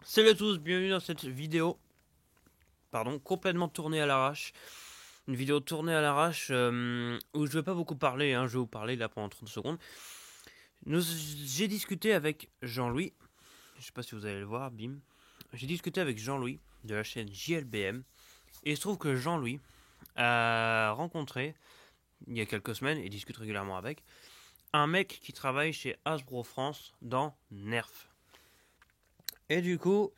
Salut à tous, bienvenue dans cette vidéo, complètement tournée à l'arrache. Une vidéo tournée à l'arrache où je vais pas beaucoup parler, je vais vous parler là pendant 30 secondes. J'ai discuté avec Jean-Louis, je sais pas si vous allez le voir, bim. J'ai discuté avec Jean-Louis de la chaîne JLBM et il se trouve que Jean-Louis a rencontré, il y a quelques semaines, et discute régulièrement avec, un mec qui travaille chez Hasbro France dans Nerf. Et du coup,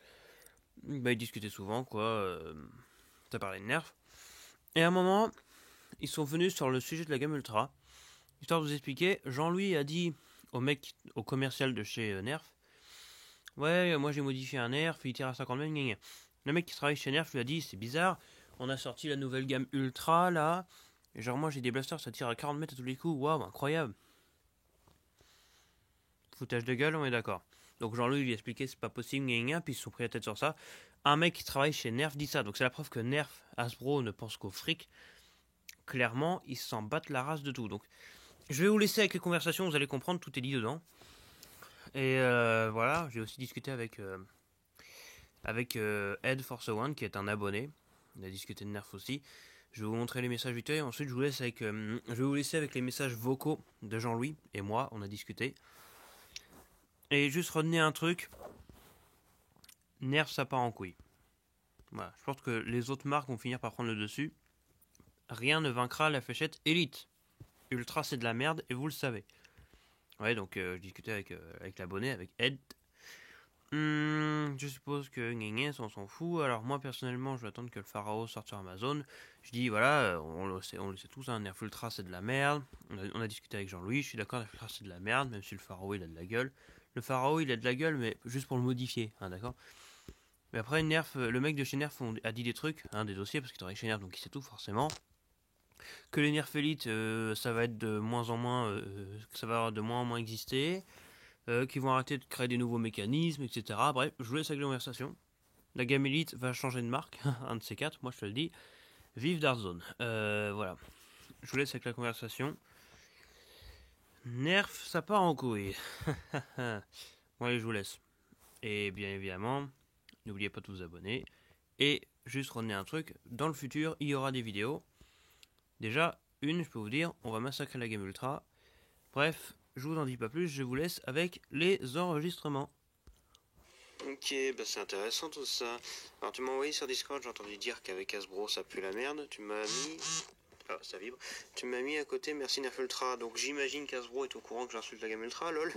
ils discutaient souvent, ça parlait de Nerf. Et à un moment, ils sont venus sur le sujet de la gamme Ultra. Histoire de vous expliquer, Jean-Louis a dit au mec, au commercial de chez Nerf, ouais, moi j'ai modifié un Nerf, il tire à 50 mètres, gna gna. Le mec qui travaille chez Nerf lui a dit, c'est bizarre, on a sorti la nouvelle gamme Ultra là, et genre moi j'ai des blasters, ça tire à 40 mètres à tous les coups, waouh, incroyable. Foutage de gueule, on est d'accord. Donc Jean-Louis lui a expliqué, c'est pas possible, gna gna, puis ils se sont pris la tête sur ça. Un mec qui travaille chez Nerf dit ça, donc c'est la preuve que Nerf, Hasbro ne pense qu'au fric. Clairement, ils s'en battent la race de tout. Donc je vais vous laisser avec les conversations, vous allez comprendre, tout est dit dedans. Et voilà, j'ai aussi discuté avec Ed Force One, qui est un abonné. On a discuté de Nerf aussi. Je vais vous montrer les messages vite et ensuite je vais vous laisser avec les messages vocaux de Jean-Louis et moi, on a discuté. Et juste retenez un truc, Nerf ça part en couille. Voilà, je pense que les autres marques vont finir par prendre le dessus. Rien ne vaincra la fléchette Elite. Ultra c'est de la merde et vous le savez. Ouais, donc je discutais avec l'abonné, avec Ed. Je suppose que Gnégnès, on s'en fout. Alors moi personnellement, je vais attendre que le Pharaon sorte sur Amazon. Je dis voilà, on le sait tous, Nerf Ultra c'est de la merde. On a discuté avec Jean-Louis, je suis d'accord, Nerf Ultra c'est de la merde, même si le Pharaon il a de la gueule. Le Pharaon il a de la gueule, mais juste pour le modifier, d'accord. Mais après Nerf, le mec de chez Nerf a dit des trucs, des dossiers, parce qu'il travaille chez Nerf, donc il sait tout forcément. Que les Nerf Elite, ça va être de moins en moins, que ça va de moins en moins exister. Qui vont arrêter de créer des nouveaux mécanismes, etc. Bref, je vous laisse avec la conversation. La gamme Elite va changer de marque, un de ces quatre, moi je te le dis. Vive Darzone. Voilà. Je vous laisse avec la conversation. Nerf, ça part en couille. Bon, allez, je vous laisse. Et bien évidemment, n'oubliez pas de vous abonner. Et juste retenez un truc, dans le futur, il y aura des vidéos. Déjà, je peux vous dire, on va massacrer la gamme Ultra. Bref, je vous en dis pas plus, je vous laisse avec les enregistrements. Ok, bah c'est intéressant tout ça. Alors tu m'as envoyé sur Discord, j'ai entendu dire qu'avec Hasbro ça pue la merde. Tu m'as mis... Ah, ça vibre. Tu m'as mis à côté Merci Nerf Ultra. Donc j'imagine qu'Hasbro est au courant que j'insulte la gamme Ultra, lol.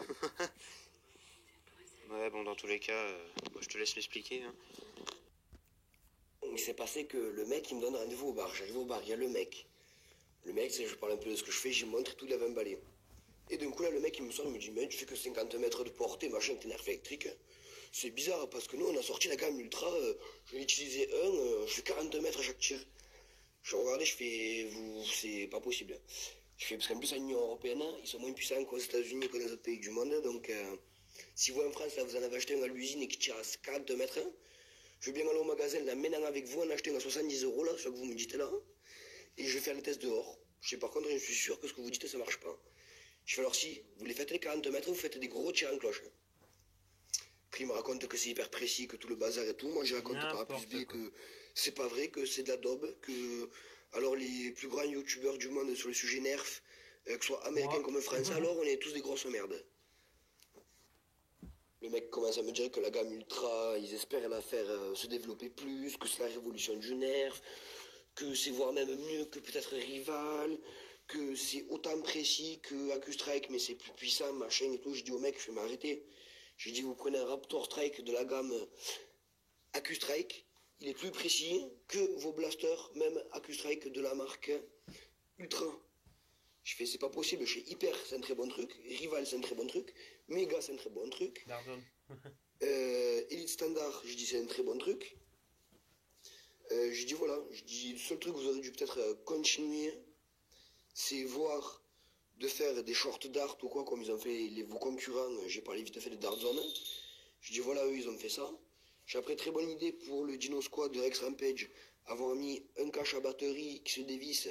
Ouais, bon, dans tous les cas, je te laisse m'expliquer. Il s'est passé que le mec il me donne rendez-vous au bar. J'arrive au bar, il y a le mec. Le mec, je parle un peu de ce que je fais, j'y montre et tout, il avait un balai. Et d'un coup là, le mec il me sonne, il me dit, mais tu fais que 50 mètres de portée, machin, t'es nerf électrique. C'est bizarre parce que nous on a sorti la gamme ultra, je l'ai utilisé je fais 40 mètres à chaque tir. Je regardais, je fais, c'est pas possible. Je fais, parce qu'en plus, en Union Européenne, ils sont moins puissants qu'aux États-Unis que dans les autres pays du monde. Donc, si vous en France, là, vous en avez acheté un à l'usine et qui tire à 40 mètres, je vais bien aller au magasin, la maintenant avec vous, en acheter un à 70 euros, là, ce que vous me dites là, et je vais faire les tests dehors. Je sais par contre, je suis sûr que ce que vous dites, ça marche pas. Je fais alors si, vous les faites les 40 mètres, vous faites des gros tirs en cloche. Puis il me raconte que c'est hyper précis, que tout le bazar et tout. Moi, je raconte par A plus B que c'est pas vrai, que c'est de la daube, que alors les plus grands youtubeurs du monde sur le sujet nerf, que ce soit américains comme français, alors on est tous des grosses merdes. Le mec commence à me dire que la gamme ultra, ils espèrent la faire se développer plus, que c'est la révolution du nerf, que c'est voire même mieux que peut-être Rival, que c'est autant précis que AccuStrike, mais c'est plus puissant, machin et tout. Je dis au mec, je vais m'arrêter. J'ai dit, vous prenez un Raptor Strike de la gamme AccuStrike, il est plus précis que vos blasters, même AccuStrike de la marque Ultra. Je fais, c'est pas possible, chez Hyper, c'est un très bon truc, Rival, c'est un très bon truc, Mega, c'est un très bon truc, Elite Standard, je dis, c'est un très bon truc. Je dis, voilà, je dis, le seul truc que vous aurez dû peut-être continuer, c'est voir de faire des short dart ou quoi, comme ils ont fait vos concurrents, j'ai parlé vite fait de Dart Zone. Je dis voilà, eux ils ont fait ça. J'ai après très bonne idée pour le Dino Squad de Rex Rampage, avoir mis un cache à batterie qui se dévisse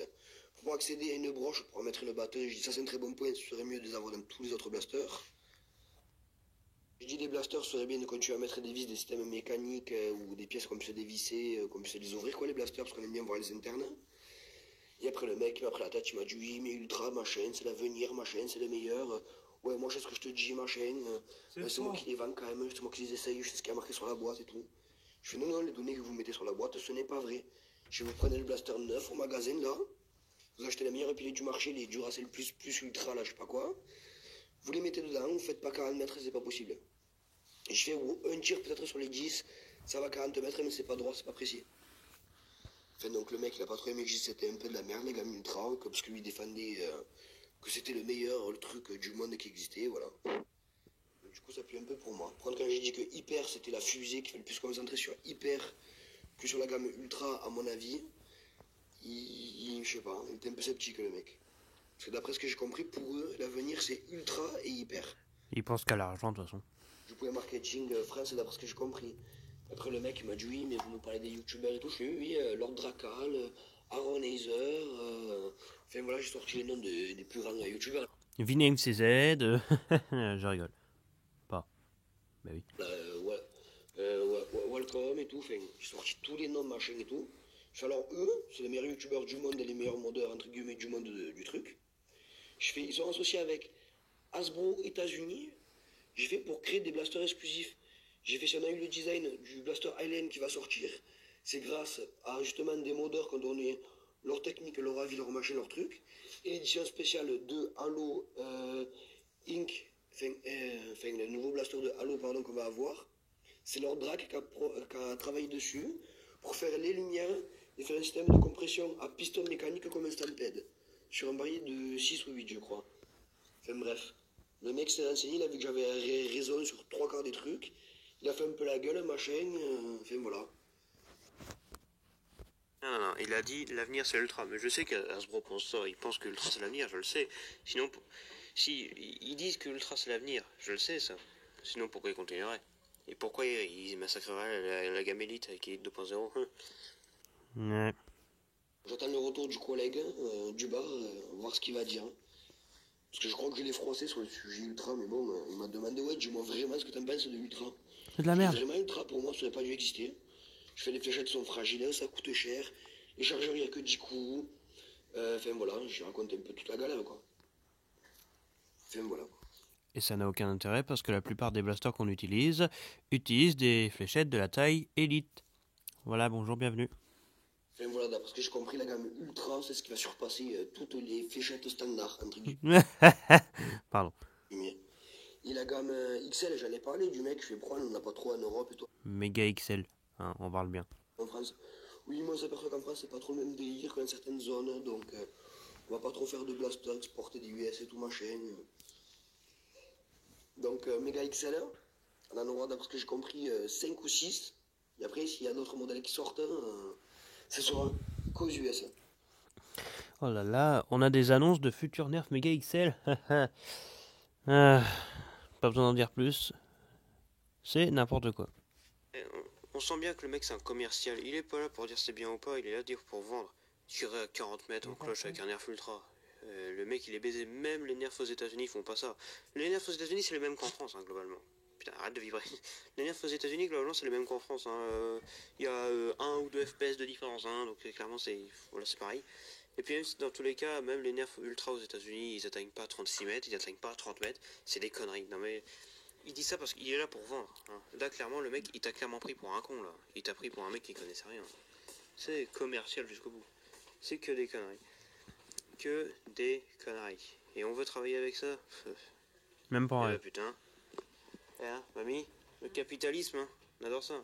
pour accéder à une broche pour mettre une batterie. Je dis ça c'est un très bon point, ce serait mieux de les avoir dans tous les autres blasters. Je dis les blasters, ce serait bien de continuer à mettre des vis, des systèmes mécaniques ou des pièces qu'on puisse dévisser, qu'on puisse les ouvrir, quoi, les blasters, parce qu'on aime bien voir les internes. Et après, le mec, il m'a pris la tête, il m'a dit oui, mais Ultra, machin, c'est l'avenir, machin, c'est le meilleur. Ouais, moi, je sais ce que je te dis, machin. C'est moi qui les vends quand même, c'est moi qui les essaye, je sais ce qu'il y a marqué sur la boîte et tout. Je fais non, non, les données que vous mettez sur la boîte, ce n'est pas vrai. Je vous prenez le blaster neuf au magasin, là. Vous achetez la meilleure pile du marché, les Duracell plus Ultra, là, je sais pas quoi. Vous les mettez dedans, vous faites pas 40 mètres, c'est pas possible. Et je fais un tir peut-être sur les 10, ça va 40 mètres, mais c'est pas droit, c'est pas précis. Enfin, donc le mec, il a pas trop aimé que c'était un peu de la merde, les gammes Ultra, parce que lui défendait que c'était le meilleur, le truc du monde qui existait, voilà. Donc, du coup, ça pue un peu pour moi. Par contre, quand j'ai dit que Hyper, c'était la fusée qui fait le plus concentrer sur Hyper que sur la gamme Ultra, à mon avis, je sais pas, il était un peu sceptique, le mec. Parce que d'après ce que j'ai compris, pour eux, l'avenir, c'est Ultra et Hyper. Il pense qu'à l'argent, de toute façon. Du coup, marketing France, d'après ce que j'ai compris. Après, le mec m'a dit oui, mais vous me parlez des youtubeurs et tout. Je fais oui, Lord Dracal, Aaron Heiser. Enfin voilà, j'ai sorti les noms des plus grands youtubeurs. Viname CZ, je rigole. Pas. Bah oui. Welcome et tout. Enfin, j'ai sorti tous les noms, machin et tout. Je fais alors eux, c'est les meilleurs youtubeurs du monde et les meilleurs modeurs, entre guillemets, du monde du truc. Je fais, ils sont associés avec Hasbro États-Unis. J'ai fait pour créer des blasters exclusifs. J'ai fait, si on a eu le design du blaster Island qui va sortir, c'est grâce à justement des modeurs qui ont donné leur technique, leur avis, leur machin, leur truc. Et l'édition spéciale de Halo Inc., enfin le nouveau blaster de Halo, pardon, qu'on va avoir, c'est leur Drac qui a travaillé dessus pour faire les lumières et faire un système de compression à piston mécanique comme un Stampede, sur un barillet de 6 ou 8, je crois. Enfin bref. Le mec s'est renseigné, il a vu que j'avais raison sur 3 quarts des trucs. Il a fait un peu la gueule, machin, enfin voilà. Non, il a dit l'avenir c'est l'ultra, mais je sais qu'Hasbro pense ça, il pense que l'ultra c'est l'avenir, je le sais. Sinon, si ils disent que l'ultra c'est l'avenir, je le sais ça. Sinon pourquoi ils continueraient? Et pourquoi ils massacreraient la gamme Elite avec Elite 2.0? Ouais. J'attends le retour du collègue du bar, voir ce qu'il va dire. Parce que je crois que je l'ai froissé sur le sujet ultra, mais bon, il m'a demandé, ouais, dis-moi vraiment ce que t'en penses de ultra. C'est de la merde. Vraiment, ultra, pour moi, ça n'aurait pas dû exister. Je fais les fléchettes sont fragiles, ça coûte cher. Les chargeurs, il n'y a que 10 coups. Enfin voilà, j'ai raconté un peu toute la galère, quoi. Enfin voilà. Et ça n'a aucun intérêt parce que la plupart des blasters qu'on utilise utilisent des fléchettes de la taille élite. Voilà, bonjour, bienvenue. Enfin voilà, d'après ce que j'ai compris, la gamme ultra, c'est ce qui va surpasser toutes les fléchettes standards, entre guillemets. Pardon. Et la gamme XL, j'en ai parlé du mec, je fais prendre, on n'a pas trop en Europe et toi. Méga XL, hein, on parle bien. En France. Oui, moi, j'aperçois qu'en France, c'est pas trop le même délire que dans certaines zones, donc on va pas trop faire de blaster, exporter des US et tout machin. Donc, méga XL, on en aura, d'après ce que j'ai compris, 5 ou 6. Et après, s'il y a d'autres modèles qui sortent, c'est sur qu'aux US. Oh là là, on a des annonces de futurs nerfs méga XL. Pas besoin d'en dire plus. C'est n'importe quoi. On sent bien que le mec c'est un commercial, il est pas là pour dire c'est bien ou pas, il est là dire pour vendre. Tirer à 40 mètres en cloche avec un nerf ultra. Le mec il est baisé, même les nerfs aux États-Unis font pas ça. Les nerfs aux États-Unis c'est les mêmes qu'en France, hein, globalement. Putain, arrête de vibrer. Les nerfs aux États-Unis globalement c'est les mêmes qu'en France. Il y a 1 ou 2 FPS de différence, hein, donc clairement c'est pareil. Et puis même si dans tous les cas, même les nerfs ultra aux États-Unis ils atteignent pas 36 mètres, ils atteignent pas 30 mètres, c'est des conneries. Non mais. Il dit ça parce qu'il est là pour vendre. Hein. Là, clairement, le mec, il t'a clairement pris pour un con, là. Il t'a pris pour un mec qui connaissait rien. C'est commercial jusqu'au bout. C'est que des conneries. Que des conneries. Et on veut travailler avec ça? Même pas vrai. Putain. Hein, mamie, le capitalisme, hein. On adore ça.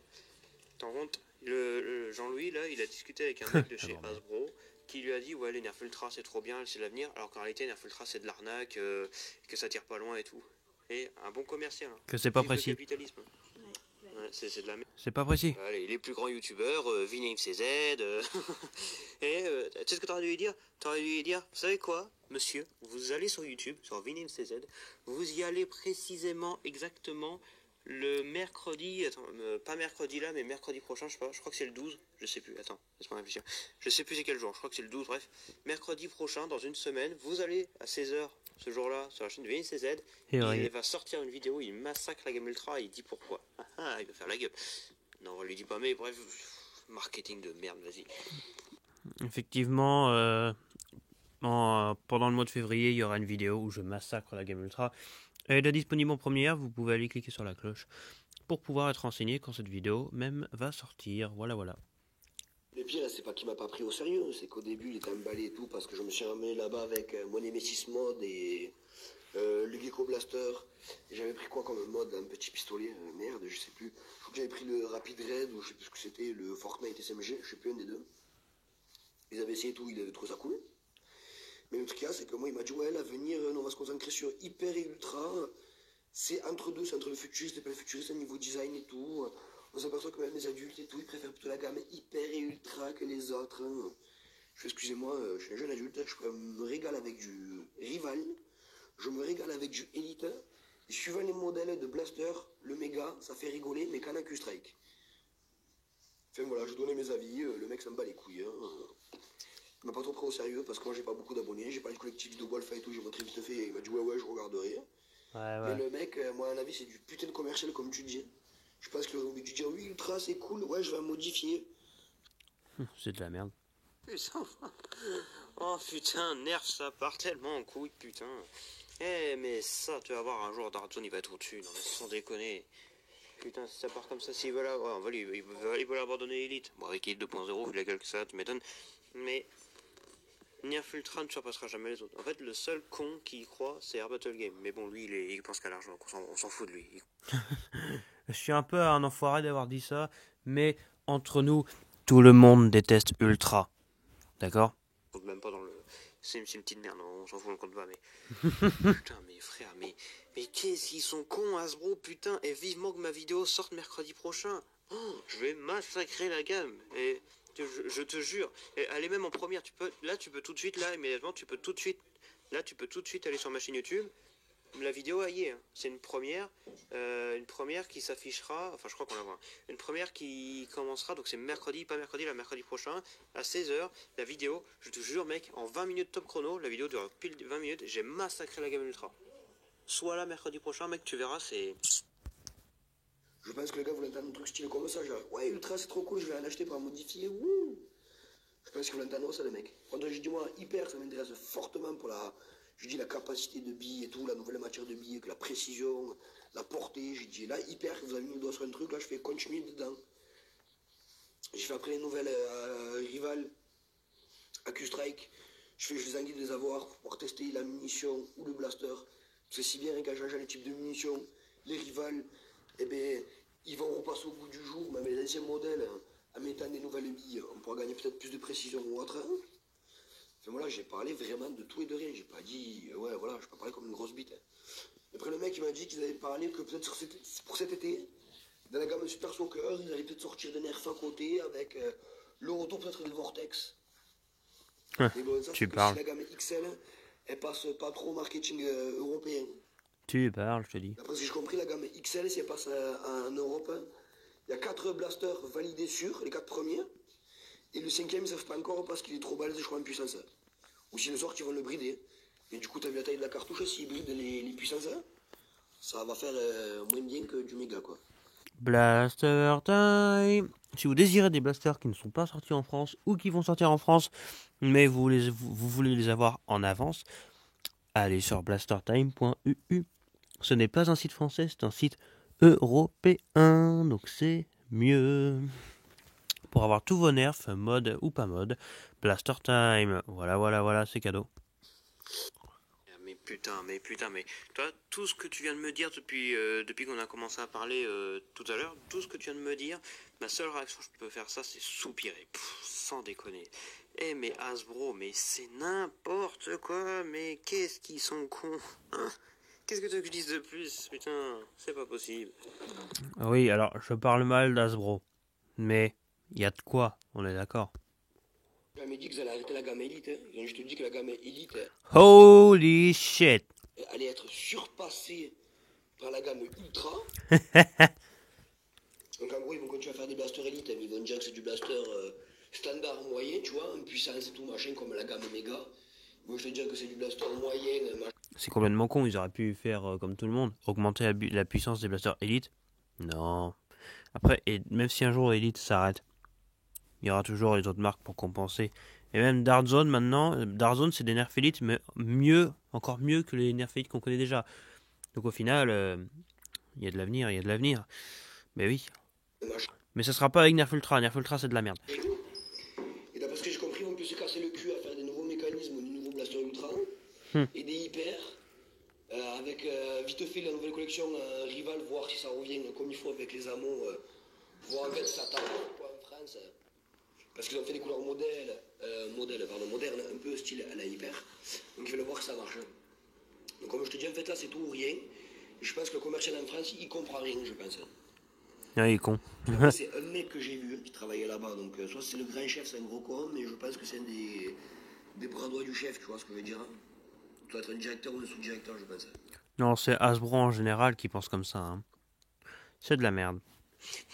T'en compte, le Jean-Louis, là, il a discuté avec un mec de chez Hasbro qui lui a dit, ouais, les nerfs ultra, c'est trop bien, c'est l'avenir. Alors qu'en réalité, les nerfs ultra, c'est de l'arnaque, que ça tire pas loin et tout. Et un bon commercial. Hein. Que c'est pas Vive précis. Le capitalisme. Ouais, c'est de la merde. C'est pas précis. Allez, les plus grands youtubeurs, Viname CZ. Et tu sais ce que t'aurais dû lui dire? T'aurais dû lui dire, vous savez quoi, monsieur? Vous allez sur YouTube, sur Viname CZ, vous y allez précisément, exactement le mercredi, attends, pas mercredi là, mais mercredi prochain, je sais pas, je crois que c'est le 12, je sais plus, attends, laisse-moi réfléchir. Je sais plus c'est quel jour, je crois que c'est le 12, bref. Mercredi prochain, dans une semaine, vous allez à 16h, ce jour-là, sur la chaîne de VNCZ, il va sortir une vidéo, il massacre la gamme ultra, il dit pourquoi. Ah, il va faire la gueule. Non, on lui dit pas, mais bref, marketing de merde, vas-y. Effectivement, pendant le mois de février, il y aura une vidéo où je massacre la gamme ultra. Elle est disponible en première, vous pouvez aller cliquer sur la cloche pour pouvoir être renseigné quand cette vidéo même va sortir. Voilà, voilà. Le pire, c'est pas qu'il m'a pas pris au sérieux, c'est qu'au début, il était emballé et tout, parce que je me suis ramené là-bas avec mon Nemesis Mode et le Gecko Blaster. Et j'avais pris quoi comme mode, un petit pistolet, merde, je sais plus. Je crois que j'avais pris le Rapid Red, ou je sais plus ce que c'était, le Fortnite SMG, je sais plus, un des deux. Ils avaient essayé tout, il avait trouvé ça cool. Mais le truc qu'il y a, c'est que moi, il m'a dit, ouais, l'avenir, on va se concentrer sur hyper et ultra. C'est entre deux, c'est entre le futuriste et pas le futuriste, au niveau design et tout. On s'aperçoit que même les adultes et tout, ils préfèrent plutôt la gamme hyper et ultra que les autres. Je fais, excusez-moi, je suis un jeune adulte, je me régale avec du Rival, je me régale avec du Elite. Et suivant les modèles de Blaster, le méga, ça fait rigoler, mais qu'un Q-Strike. Enfin voilà, je donnais mes avis, le mec ça me bat les couilles. Il m'a pas trop pris au sérieux parce que moi j'ai pas beaucoup d'abonnés, j'ai pas les collectifs de Wolfa et tout, j'ai montré vite fait, il m'a dit ouais je regarderai. Mais le mec, moi à mon avis c'est du putain de commercial comme tu dis. Je pense qu'il aurait envie de dire oui ultra c'est cool, ouais je vais modifier. C'est de la merde. Putain. Oh putain, nerf ça part tellement en couille putain. Eh mais ça tu vas voir un jour Darzone il va être au-dessus, non mais sans déconner. Putain si ça part comme ça, s'il veut là, ouais, il veut abandonner Elite. Bon avec Elite 2.0 vu la gueule que ça, tu m'étonnes. Mais Nerf Ultra ne surpassera jamais les autres. En fait, le seul con qui y croit, c'est Air Battle Game. Mais bon, lui, il pense qu'à l'argent, on s'en fout de lui. Je suis un peu un enfoiré d'avoir dit ça, mais entre nous, tout le monde déteste Ultra. D'accord? On compte même pas dans le... C'est une petite merde, on s'en fout, on le compte pas, mais... Putain, mais frère, mais qu'est-ce qu'ils sont cons, Hasbro, putain. Et vivement que ma vidéo sorte mercredi prochain. Oh, je vais massacrer la gamme. Et... Je te jure, elle est même en première. Tu peux tout de suite, là, immédiatement, tu peux tout de suite aller sur ma chaîne YouTube. La vidéo, elle y est. C'est une première qui s'affichera. Enfin, je crois qu'on la voit. Une première qui commencera. Donc, c'est mercredi, pas mercredi, là, mercredi prochain, à 16h. La vidéo, je te jure, mec, en 20 minutes top chrono, la vidéo dure pile 20 minutes. J'ai massacré la gamme ultra. Soit là, mercredi prochain, mec, tu verras, c'est. Je pense que le gars voulait entendre un truc stylé comme ça, genre ouais ultra c'est trop cool, je vais en acheter pour en modifier, wouh. Je pense qu'il voulait entendre ça le mec. Quand j'ai dit moi hyper, ça m'intéresse fortement pour la capacité de billes et tout, la nouvelle matière de billes, la précision, la portée, j'ai dit là hyper, vous avez mis le doigt sur un truc, là je fais continuer dedans. J'ai fait après les nouvelles Rival, Q-Strike, je les envie de les avoir pour pouvoir tester la munition ou le blaster. C'est si bien qu'à changer les types de munitions, les Rival, eh bien, ils vont repasser au goût du jour, même les anciens modèles, en mettant des nouvelles billes, on pourra gagner peut-être plus de précision ou autre. Enfin voilà, j'ai parlé vraiment de tout et de rien, j'ai pas dit, ouais voilà, je peux parler comme une grosse bite. Après le mec il m'a dit qu'ils avaient parlé que peut-être pour cet été, dans la gamme Super Soccer, ils allaient peut-être sortir des nerfs à côté avec le retour peut-être des Vortex. Mais bon, ça c'est que si la gamme XL, elle passe pas trop au marketing européen. Tu parles, je te dis. D'après ce que j'ai compris, la gamme XL, si elle passe en Europe, il y a 4 blasters validés sûrs, les 4 premiers. Et le 5e, ils ne savent pas encore parce qu'il est trop balèze, je crois, en puissance. Ou s'ils le sortent, ils vont le brider. Et du coup, tu as vu la taille de la cartouche, s'ils brident les puissances, ça va faire moins bien que du méga, quoi. Blaster Time. Si vous désirez des blasters qui ne sont pas sortis en France ou qui vont sortir en France, mais vous voulez les avoir en avance, allez sur blastertime.uu. Ce n'est pas un site français, c'est un site européen, donc c'est mieux. Pour avoir tous vos nerfs, mode ou pas mode, Blaster Time. Voilà, c'est cadeau. Mais putain, mais toi, tout ce que tu viens de me dire depuis qu'on a commencé à parler tout à l'heure, tout ce que tu viens de me dire, ma seule réaction que je peux faire ça, c'est soupirer. Sans déconner. Mais Hasbro, mais c'est n'importe quoi, mais qu'est-ce qu'ils sont cons, hein? Qu'est-ce que tu veux que je dise de plus? Putain, c'est pas possible. Oui, alors, je parle mal d'Hasbro, mais il y a de quoi, on est d'accord. J'ai jamais dit qu'ils allaient arrêter la gamme Elite, hein. Ils ont juste dit que la gamme Elite Holy shit! allait être surpassée par la gamme Ultra. Donc en gros, ils vont continuer à faire des blasters élites, mais ils vont dire que c'est du blaster standard moyen, tu vois, en puissance et tout machin, comme la gamme méga. Moi, je te dis que c'est du blaster moyen, machin. C'est complètement con, ils auraient pu faire comme tout le monde, augmenter la puissance des blasters Elite. Non. Après, et même si un jour Elite s'arrête, il y aura toujours les autres marques pour compenser. Et même Dark Zone maintenant, Dark Zone c'est des nerfs Elite, mais mieux, encore mieux que les nerfs Elite qu'on connaît déjà. Donc au final, il y a de l'avenir, il y a de l'avenir. Mais oui. Mais ça sera pas avec Nerf Ultra. Nerf Ultra c'est de la merde. Et d'après ce que j'ai compris, on peut se casser le cul à faire des nouveaux mécanismes, des nouveaux blasters ultra et des hyper. Avec vite fait la nouvelle collection Rival, voir si ça revient comme il faut avec les amont, voir en fait ça tape en France. Parce qu'ils ont fait des couleurs modernes, un peu style à la hyper. Donc ils veulent voir que ça marche. Donc comme je te dis, en fait là c'est tout ou rien. Et je pense que le commercial en France, il comprend rien, je pense. Ah, il est con. C'est un mec que j'ai vu qui travaillait là-bas, donc soit c'est le grand chef, c'est un gros con, mais je pense que c'est un des bras droits du chef, tu vois ce que je veux dire. Il doit être un directeur ou un sous-directeur, je pense. Non, c'est Hasbro en général qui pense comme ça. Hein. C'est de la merde.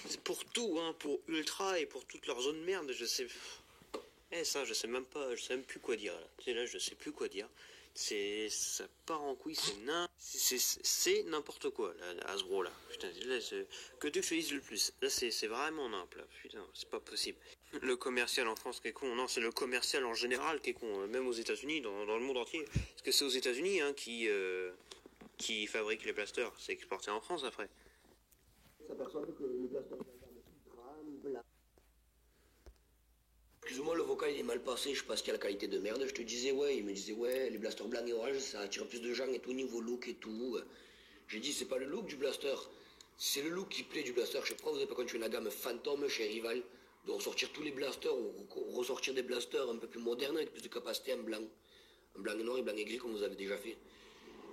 C'est pour tout, hein, pour Ultra et pour toute leur zone de merde, je sais. Ça, je sais même pas, je sais même plus quoi dire là. Tu sais, là, je sais plus quoi dire. Ça part en couille, c'est n'importe quoi, là, Hasbro, là. Putain, là, que tu fais le plus. Là, c'est vraiment nimp, là. Putain, c'est pas possible. Le commercial en France qui est con. Non, c'est le commercial en général qui est con. Même aux États-Unis, dans le monde entier. Parce que c'est aux États-Unis hein, qui fabriquent les blasters. C'est exporté en France après. S'aperçoivent que le blaster ultra blanc. Excuse-moi, le vocal il est mal passé, je pense qu'il y a la qualité de merde. Je te disais, ouais, il me disait, ouais, les blasters blancs et orange, ça attire plus de gens et tout, niveau look et tout. J'ai dit, c'est pas le look du blaster, c'est le look qui plaît du blaster. Je sais pas pourquoi vous n'avez pas continué la gamme Phantom chez Rival, de ressortir tous les blasters ou ressortir des blasters un peu plus modernes avec plus de capacité en blanc. En blanc et noir et blanc et gris comme vous avez déjà fait.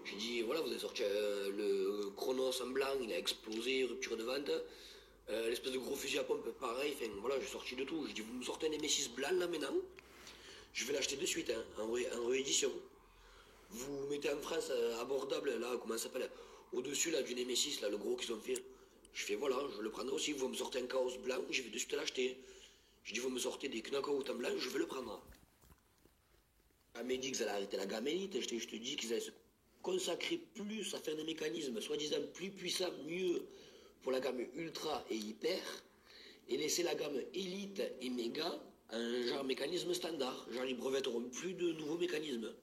J'ai dit, voilà, vous avez sorti le Chronos en blanc, il a explosé, rupture de vente. L'espèce de gros fusil à pompe, pareil. Enfin, voilà, j'ai sorti de tout. J'ai dit, vous me sortez un M6 blanc là maintenant. Je vais l'acheter de suite, hein, en réédition. Vous mettez en France abordable, là, comment ça s'appelle, au-dessus là, du M6, là, le gros qu'ils ont fait. Je fais, voilà, je le prendrai aussi. Vous me sortez un Chaos blanc, je vais de suite l'acheter. Je dis, vous me sortez des Knockout en blanc, je vais le prendre. À Medix, elle a arrêté la gamme Elite. Je te dis qu'ils allaient se consacrer plus à faire des mécanismes, soi-disant plus puissants, mieux pour la gamme Ultra et Hyper, et laisser la gamme Elite et Méga un genre mécanisme standard. Genre ils brevetteront plus de nouveaux mécanismes.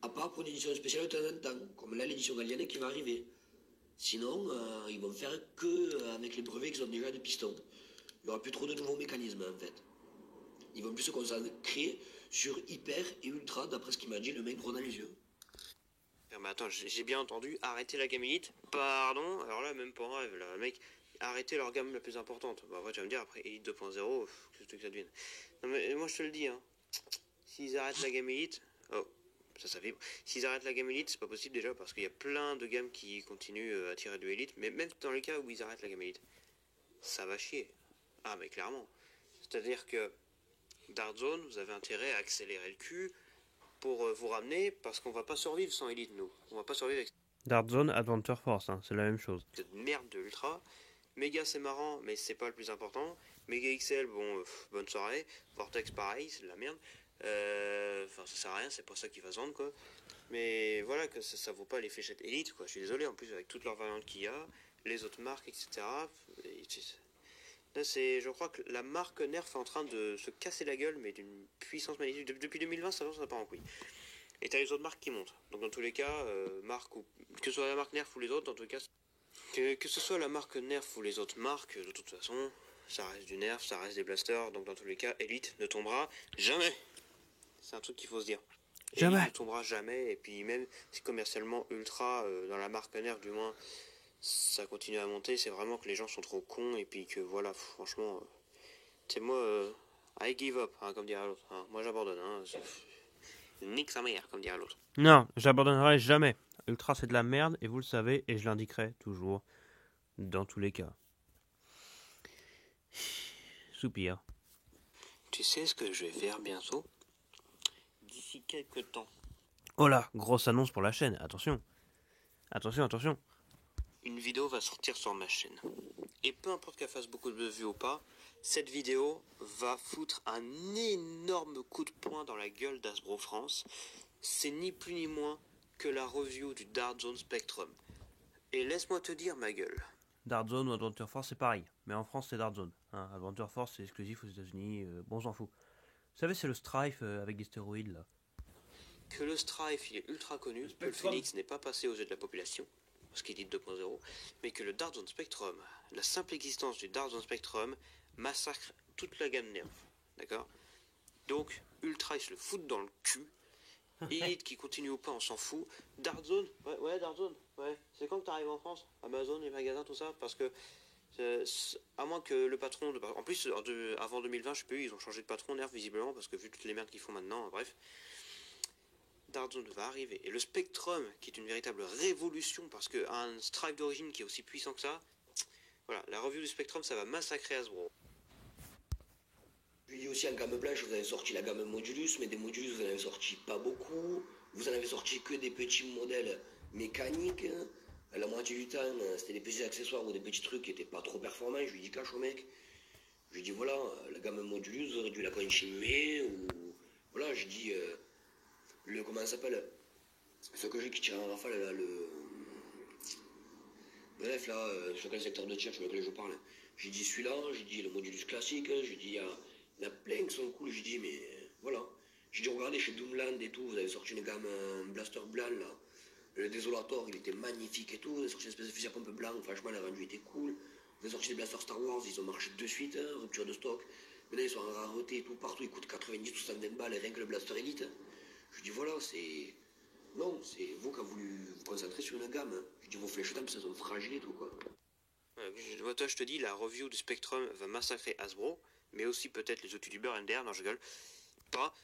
À part pour une édition spéciale de temps en temps, comme là l'édition Gallienne qui va arriver. Sinon, ils vont faire que avec les brevets qu'ils ont déjà de pistons. Il n'y aura plus trop de nouveaux mécanismes en fait. Ils vont plus se concentrer sur Hyper et Ultra, d'après ce qu'il m'a dit le mec gros dans les yeux. Mais attends, j'ai bien entendu, arrêter la gamme Elite. Pardon, alors là, même pas en rêve, là, mec, arrêter leur gamme la plus importante. Bah, après, tu vas me dire, après Elite 2.0, qu'est-ce que ça devienne. Non, mais moi, je te le dis, hein, s'ils arrêtent la gamme Elite, oh, ça vibre. S'ils arrêtent la gamme Elite, c'est pas possible déjà, parce qu'il y a plein de gammes qui continuent à tirer de Elite, mais même dans les cas où ils arrêtent la gamme Elite, ça va chier. Ah, mais clairement. C'est-à-dire que Dark Zone, vous avez intérêt à accélérer le cul pour vous ramener, parce qu'on va pas survivre sans Elite, nous. On va pas survivre avec Dark Zone, Adventure Force, hein, c'est la même chose. cette merde de Ultra. Méga, c'est marrant, mais c'est pas le plus important. Méga XL, bon, bonne soirée. Vortex, pareil, c'est de la merde. Enfin, ça sert à rien, c'est pas ça qui va se vendre, quoi. Mais voilà, que ça vaut pas les fléchettes Elite, quoi. Je suis désolé, en plus, avec toutes leurs variantes qu'il y a, les autres marques, etc. Là, je crois que la marque Nerf est en train de se casser la gueule, mais d'une puissance magnifique. Depuis 2020, ça part en couille. Et t'as les autres marques qui montent. Donc dans tous les cas, que ce soit la marque Nerf ou les autres, dans tous les cas, que ce soit la marque Nerf ou les autres marques, de toute façon, ça reste du Nerf, ça reste des blasters. Donc dans tous les cas, Elite ne tombera jamais. C'est un truc qu'il faut se dire. Jamais. Elite ne tombera jamais. Et puis même si commercialement Ultra, dans la marque Nerf du moins, ça continue à monter, c'est vraiment que les gens sont trop cons. Et puis que voilà, franchement, c'est moi, I give up, hein, comme dirait l'autre. Hein. Moi j'abandonne. Hein. Nique sa mère, comme dirait l'autre. Non, j'abandonnerai jamais. Ultra c'est de la merde et vous le savez et je l'indiquerai toujours dans tous les cas. Soupir. Tu sais ce que je vais faire bientôt? D'ici quelques temps. Oh là, grosse annonce pour la chaîne, attention. Attention. une vidéo va sortir sur ma chaîne. Et peu importe qu'elle fasse beaucoup de vues ou pas, cette vidéo va foutre un énorme coup de poing dans la gueule d'Hasbro France. C'est ni plus ni moins que la review du Dart Zone Spectrum. Et laisse-moi te dire ma gueule. Dart Zone ou Adventure Force, c'est pareil. Mais en France, c'est Dart Zone. Hein, Adventure Force, c'est exclusif aux États-Unis. Bon, on s'en fout. Vous savez, c'est le Strife avec des stéroïdes, là. Que le Strife il est ultra connu, que le Phoenix n'est pas passé aux yeux de la population, ce qui est dit 2.0, mais que le Dart Zone Spectrum, la simple existence du Dart Zone Spectrum, massacre toute la gamme Nerf. D'accord? Donc, Ultra, ils se le foutent dans le cul. Elite qui continue ou pas, on s'en fout. Dart Zone, ouais, Dart Zone, ouais. C'est quand que t'arrives en France? Amazon, les magasins, tout ça? Parce que, à moins que le patron, en plus, avant 2020, je sais plus, ils ont changé de patron, Nerf, visiblement, parce que vu toutes les merdes qu'ils font maintenant, bref. Dart Zone va arriver. Et le Spectrum, qui est une véritable révolution, parce qu'un Strife d'origine qui est aussi puissant que ça, voilà, la review du Spectrum, ça va massacrer Hasbro. Je lui dis aussi en gamme blanche, vous avez sorti la gamme Modulus, mais des Modulus, vous en avez sorti pas beaucoup. Vous en avez sorti que des petits modèles mécaniques. La moitié du temps, c'était des petits accessoires ou des petits trucs qui étaient pas trop performants. Je lui dis cache au mec. Je lui dis voilà, la gamme Modulus, vous aurez dû la continuer. Ou voilà, je dis comment ça s'appelle, ce que j'ai qui tire en rafale là, bref là, sur quel secteur de tir sur lequel je parle. J'ai dit celui-là, j'ai dit le Modulus classique, j'ai dit il y en a plein qui sont cool, j'ai dit mais voilà. J'ai dit regardez chez Doomland et tout, vous avez sorti une gamme blaster blanc là. Le Desolator il était magnifique et tout, vous avez sorti une espèce de fusil à pompe blanc, franchement le rendu était cool. Vous avez sorti des blasters Star Wars, ils ont marché de suite, hein, rupture de stock. Maintenant ils sont en rareté et tout, partout ils coûtent 90 ou 120 balles, rien que le blaster Elite. Je dis voilà, c'est... Non, c'est vous qui avez voulu vous concentrer sur une gamme. Hein. Je dis vos flèches d'âme, ça sont fragiles et tout quoi. Toi, je te dis, la review du Spectrum va massacrer Hasbro, mais aussi peut-être les autres youtubeurs NDR, non je rigole, pas.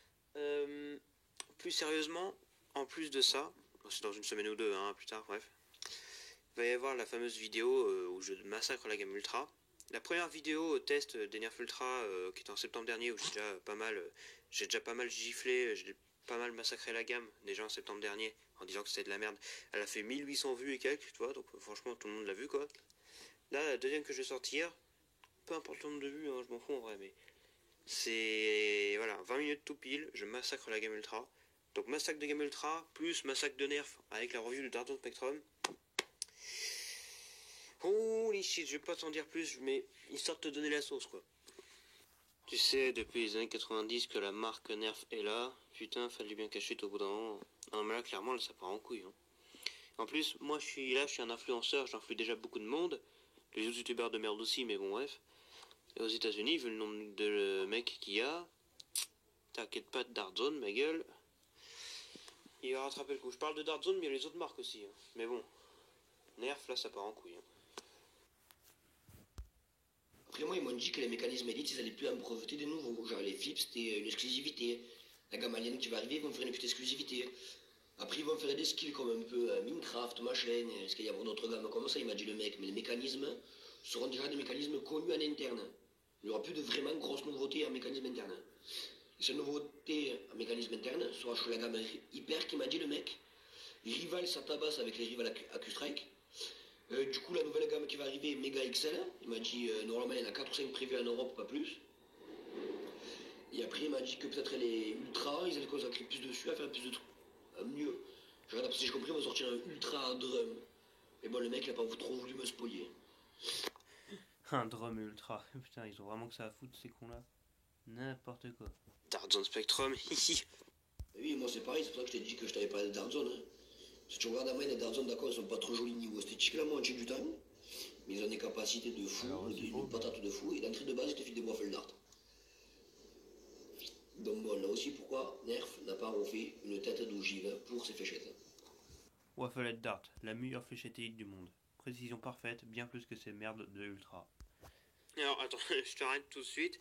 Plus sérieusement, en plus de ça, c'est dans une semaine ou deux, hein, plus tard, bref, il va y avoir la fameuse vidéo où je massacre la gamme Ultra. La première vidéo test des Nerf Ultra qui était en septembre dernier, où j'ai déjà pas mal giflé, j'ai pas mal massacré la gamme déjà en septembre dernier en disant que c'était de la merde. Elle a fait 1800 vues et quelques, tu vois, donc franchement tout le monde l'a vu quoi. Là, la deuxième que je vais sortir, peu importe le nombre de vues, hein, je m'en fous en vrai, mais c'est voilà, 20 minutes tout pile, je massacre la gamme Ultra. Donc massacre de gamme Ultra plus massacre de Nerf avec la review du Dart Zone Spectrum. Holy shit, je vais pas t'en dire plus, mais histoire de te donner la sauce quoi. Tu sais, depuis les années 90 que la marque Nerf est là, putain, fallait bien cacher au bout d'un moment. Non mais là, clairement, ça part en couille. Hein. En plus, moi je suis un influenceur, j'influe déjà beaucoup de monde. Les autres youtubeurs de merde aussi, mais bon bref. Et aux États-Unis, vu le nombre de mecs qu'il y a, t'inquiète pas de Dart Zone, ma gueule. Il va rattraper le coup. Je parle de Dart Zone, mais il y a les autres marques aussi. Hein. Mais bon, Nerf, là, ça part en couille. Hein. Après moi, ils m'ont dit que les mécanismes élites, ils allaient plus en breveter des nouveaux. Genre les flips, c'était une exclusivité. La gamme alien qui va arriver, ils vont faire une petite exclusivité. Après, ils vont faire des skills comme un peu Minecraft, machin. Est-ce qu'il y a d'autres gammes comme ça? Il m'a dit le mec. Mais les mécanismes seront déjà des mécanismes connus en interne. Il n'y aura plus de vraiment grosses nouveautés en mécanisme interne. Et cette nouveauté en mécanisme interne sera sur la gamme hyper qui m'a dit le mec. Les rivals, ça tabasse avec les rivals AQ-Strike. Du coup, la nouvelle gamme qui va arriver est méga XL. Il m'a dit, normalement, il y en a 4 ou 5 prévus en Europe, pas plus. Et après, il m'a dit que peut-être les Ultra, ils allaient consacrer plus dessus, à faire plus de trucs. Mieux. Je regarde, si j'ai compris, on va sortir un Ultra drum. Mais bon, le mec, il a pas trop voulu me spoiler. Un drum ultra. Putain, ils ont vraiment que ça à foutre, ces cons-là. N'importe quoi. Dart Zone Spectrum, hihi. Oui, moi c'est pareil, c'est pour ça que je t'ai dit que je t'avais parlé de Dart Zone. Hein. Si tu regardes à moi, les Dart Zone, d'accord, ils sont pas trop jolis niveau esthétique la moitié du temps. Mais ils ont des capacités de fou, une patate de fou, et d'entrée de base, ils te filent des waffles d'art. Donc bon, là aussi, pourquoi Nerf n'a pas refait une tête d'ogive pour ses fléchettes? Waffle Dart, la meilleure fléchette élite du monde. Précision parfaite, bien plus que ces merdes de Ultra. Alors attends, je t'arrête tout de suite.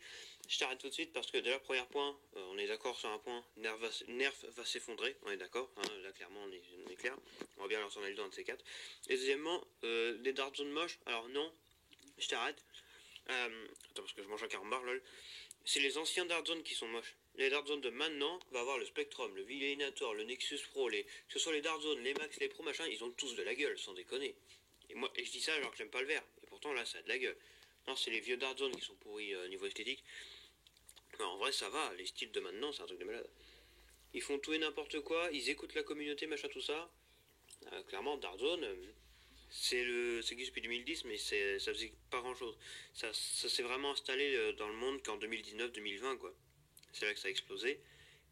Parce que déjà, premier point, on est d'accord sur un point, Nerf va s'effondrer, on est d'accord, hein, là clairement on est clair, on va bien leur tourner le dos un de ces quatre. Et deuxièmement, les Dart Zone moches, alors non, je t'arrête. Attends parce que je mange un carambar lol. C'est les anciens Dart Zone qui sont moches. Les Dart Zone de maintenant, va avoir le Spectrum, le Villainator, le Nexus Pro, que ce soit les Dart Zone, les Max, les Pro, machin, ils ont tous de la gueule, sans déconner. Et je dis ça alors que j'aime pas le vert. Et pourtant là ça a de la gueule. Non, c'est les vieux Dark Zone qui sont pourris niveau esthétique. Mais en vrai ça va, les styles de maintenant c'est un truc de malade. Ils font tout et n'importe quoi, ils écoutent la communauté, machin tout ça. Clairement Dark Zone, c'est existe depuis 2010 mais ça faisait pas grand chose. Ça s'est vraiment installé dans le monde qu'en 2019-2020 quoi. C'est là que ça a explosé.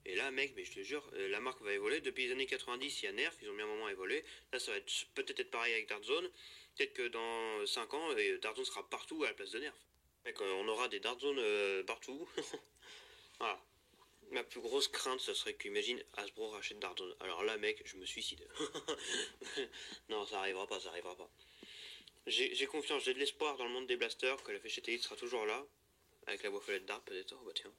Et là, mec, mais je te jure, la marque va évoluer. Depuis les années 90, il y a Nerf, ils ont bien un moment évolué. Là, ça va peut-être être pareil avec Dark Zone. Peut-être que dans 5 ans, Dark Zone sera partout à la place de Nerf. Mec, on aura des Dark Zone partout. Voilà. Ma plus grosse crainte, ce serait qu'imagine Hasbro rachète Dark Zone. Alors là, mec, je me suicide. Non, ça arrivera pas, ça arrivera pas. J'ai confiance, j'ai de l'espoir dans le monde des blasters, que la FGTI sera toujours là. Avec la boîte d'art, peut-être. Oh, bah tiens.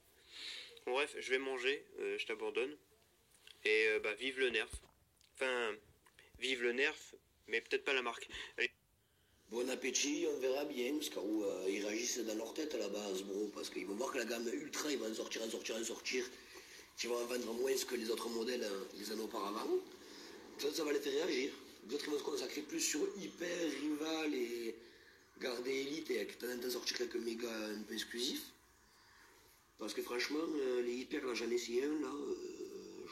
Bon, bref, je vais manger, je t'abandonne. Et bah, vive le nerf. Enfin, vive le nerf, mais peut-être pas la marque. Allez. Bon appétit, on verra bien, parce qu'en ils réagissent dans leur tête à la base, bro, parce qu'ils vont voir que la gamme Ultra, ils vont en sortir, qui vont en vendre moins que les autres modèles les années auparavant. Ça va les faire réagir. D'autres ils vont se consacrer plus sur hyper, rival et garder élite et peut-être en sortir quelques méga un peu exclusifs. Parce que franchement, les hyper, là j'en ai essayé un, là,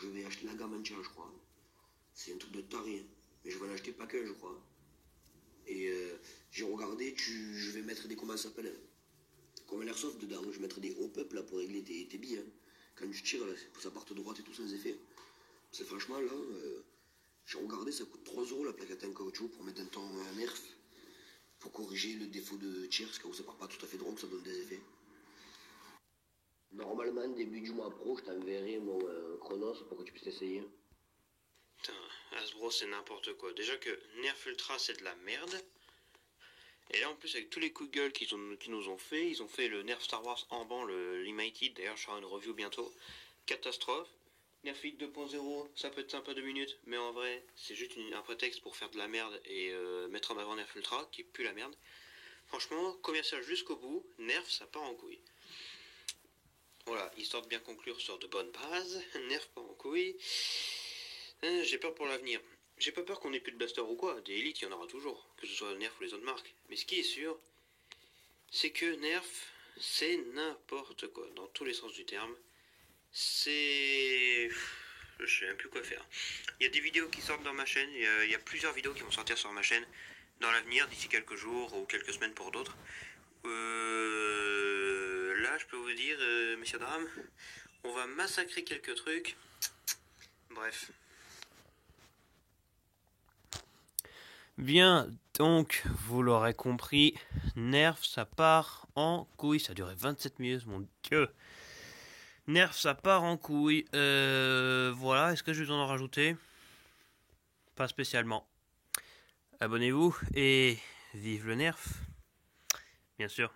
je vais acheter la gamme entière, je crois. C'est un truc de taré, mais je vais en acheter pas qu'un, je crois. Et j'ai regardé, je vais mettre des, comment ça s'appelle, comme un airsoft dedans, je vais mettre des hop-up là pour régler tes billes. Hein. Quand tu tires, là, pour que ça parte droite et tout sans effet. C'est franchement là, j'ai regardé, ça coûte 3 € la plaquette en caoutchouc pour mettre un temps un nerf, pour corriger le défaut de tir, parce que ça part pas tout à fait droit, que ça donne des effets. Normalement, début du mois pro, je t'enverrai mon chronos pour que tu puisses essayer. Putain, Hasbro c'est n'importe quoi. Déjà que Nerf Ultra c'est de la merde. Et là en plus avec tous les coups de gueule qu'ils nous ont fait, ils ont fait le Nerf Star Wars en banc, le Limited, d'ailleurs je ferai une review bientôt. Catastrophe. Nerf Elite 2.0, ça peut être sympa 2 minutes, mais en vrai c'est juste un prétexte pour faire de la merde et mettre en avant Nerf Ultra, qui pue la merde. Franchement, commercial jusqu'au bout, Nerf ça part en couille. Voilà, histoire de bien conclure sur de bonnes bases, Nerf part en couille. J'ai peur pour l'avenir. J'ai pas peur qu'on ait plus de blaster ou quoi, des élites il y en aura toujours, que ce soit Nerf ou les autres marques. Mais ce qui est sûr, c'est que Nerf, c'est n'importe quoi, dans tous les sens du terme. C'est... Je sais même plus quoi faire. Il y a des vidéos qui sortent dans ma chaîne, il y a plusieurs vidéos qui vont sortir sur ma chaîne dans l'avenir, d'ici quelques jours ou quelques semaines pour d'autres. Là, je peux vous dire, messieurs dames, on va massacrer quelques trucs. Bref. Bien, donc, vous l'aurez compris, Nerf, ça part en couille. Ça a duré 27 minutes, mon Dieu. Nerf, ça part en couille. Voilà, est-ce que je vais en rajouter? Pas spécialement. Abonnez-vous et vive le Nerf, bien sûr.